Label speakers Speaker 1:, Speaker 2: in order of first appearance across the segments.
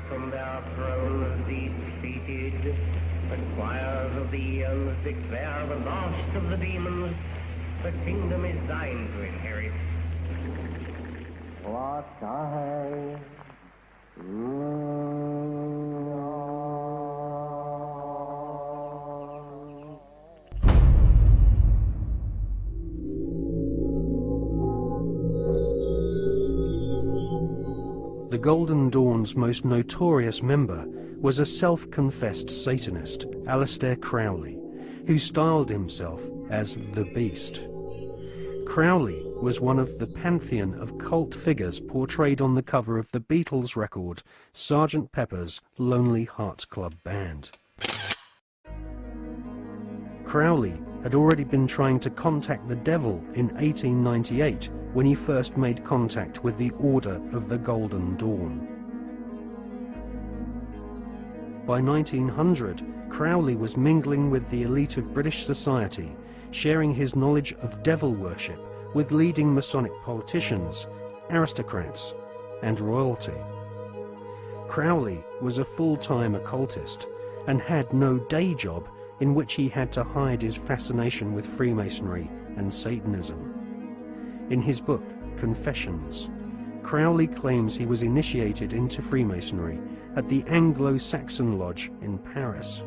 Speaker 1: From their thrones defeated, the choirs of the eons declare the last of the demons. The kingdom is thine to inherit. What I
Speaker 2: The Golden Dawn's most notorious member was a self-confessed Satanist, Aleister Crowley, who styled himself as the Beast. Crowley was one of the pantheon of cult figures portrayed on the cover of the Beatles record Sgt. Pepper's Lonely Hearts Club Band. Crowley had already been trying to contact the devil in 1898 when he first made contact with the Order of the Golden Dawn. By 1900, Crowley was mingling with the elite of British society, sharing his knowledge of devil worship with leading Masonic politicians, aristocrats, and royalty. Crowley was a full-time occultist and had no day job in which he had to hide his fascination with Freemasonry and Satanism. In his book, Confessions, Crowley claims he was initiated into Freemasonry at the Anglo-Saxon Lodge in Paris.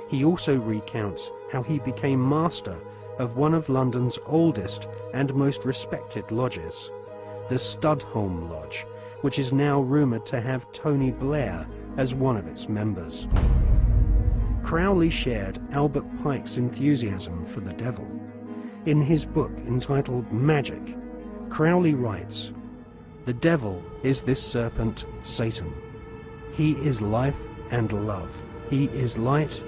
Speaker 2: He also recounts how he became master of one of London's oldest and most respected lodges, the Studholme Lodge, which is now rumoured to have Tony Blair as one of its members. Crowley shared Albert Pike's enthusiasm for the devil. In his book entitled Magic, Crowley writes, "The devil is this serpent, Satan. He is life and love. He is light,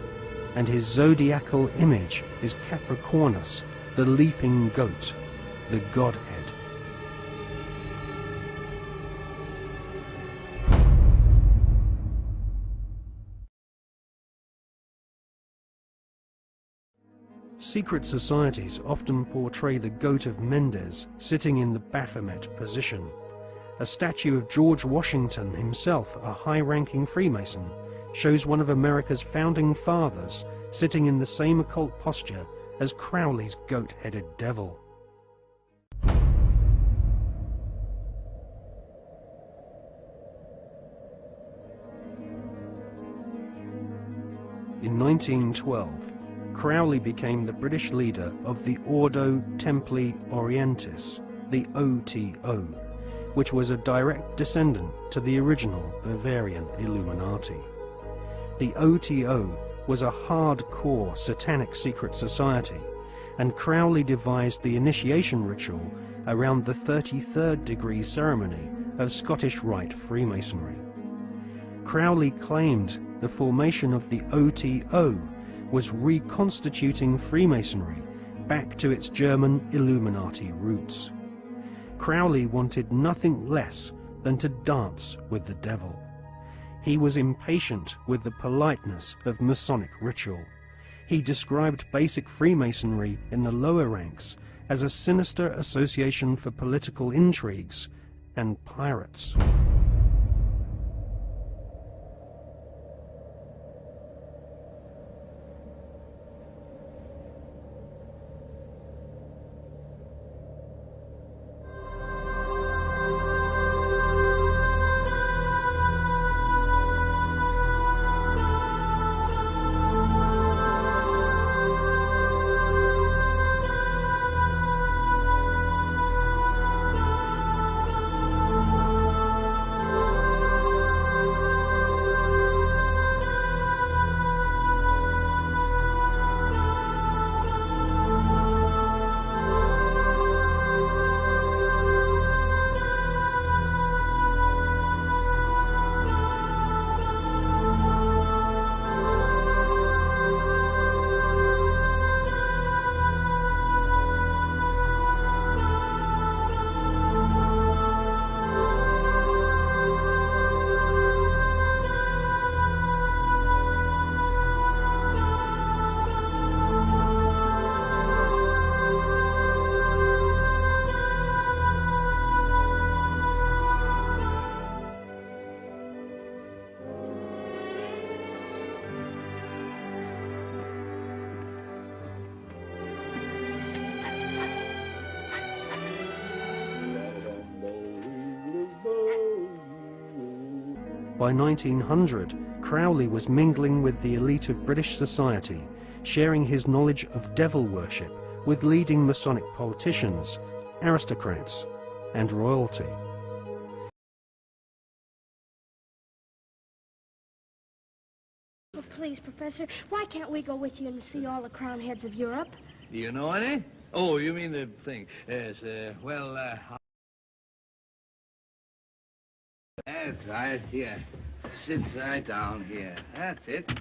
Speaker 2: and his zodiacal image is Capricornus, the leaping goat, the Godhead." Secret societies often portray the Goat of Mendes sitting in the Baphomet position. A statue of George Washington himself, a high-ranking Freemason, shows one of America's founding fathers sitting in the same occult posture as Crowley's goat-headed devil. In 1912, Crowley became the British leader of the Ordo Templi Orientis, the OTO, which was a direct descendant to the original Bavarian Illuminati. The OTO was a hardcore satanic secret society, and Crowley devised the initiation ritual around the 33rd degree ceremony of Scottish Rite Freemasonry. Crowley claimed the formation of the OTO was reconstituting Freemasonry back to its German Illuminati roots. Crowley wanted nothing less than to dance with the devil. He was impatient with the politeness of Masonic ritual. He described basic Freemasonry in the lower ranks as a sinister association for political intrigues and pirates. By 1900, Crowley was mingling with the elite of British society, sharing his knowledge of devil worship with leading Masonic politicians, aristocrats, and royalty.
Speaker 3: Oh, please, Professor, why can't we go with you and see all the crown heads of Europe?
Speaker 4: Do you know any? Oh, you mean the thing. Yes, that's right, here. Sit right down here. That's it.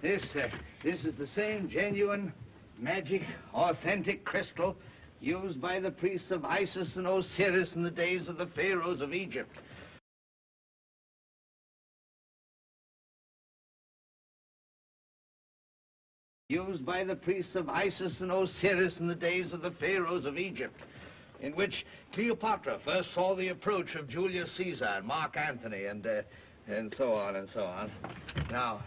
Speaker 4: This is the same genuine, magic, authentic crystal used by the priests of Isis and Osiris in the days of the pharaohs of Egypt. Used by the priests of Isis and Osiris in the days of the pharaohs of Egypt, in which Cleopatra first saw the approach of Julius Caesar and Mark Antony and so on and so on. Now,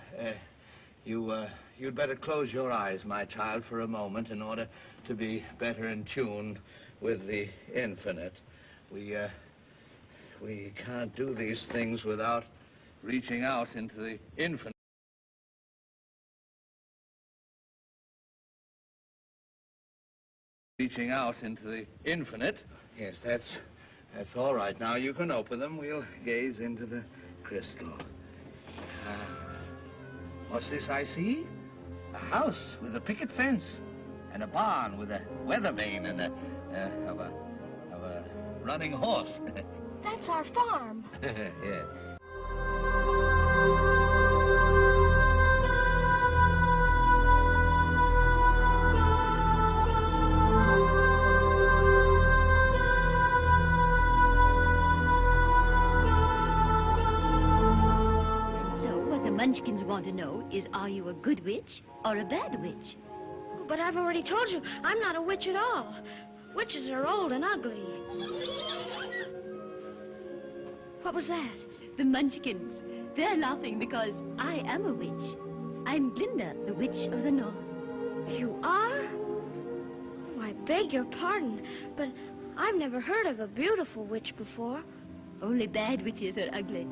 Speaker 4: you'd better close your eyes, my child, for a moment in order to be better in tune with the infinite. We can't do these things without reaching out into the infinite. Reaching out into the infinite. Yes, that's all right. Now you can open them. We'll gaze into the crystal. What's this I see? A house with a picket fence, and a barn with a weather vane and a running horse.
Speaker 3: That's our farm.
Speaker 4: Yeah.
Speaker 5: Munchkins want to know is, are you a good witch or a bad witch?
Speaker 3: But I've already told you, I'm not a witch at all. Witches are old and ugly. What was that?
Speaker 5: The Munchkins. They're laughing because I am a witch. I'm Glinda, the Witch of the North.
Speaker 3: You are? Oh, I beg your pardon, but I've never heard of a beautiful witch before.
Speaker 5: Only bad witches are ugly.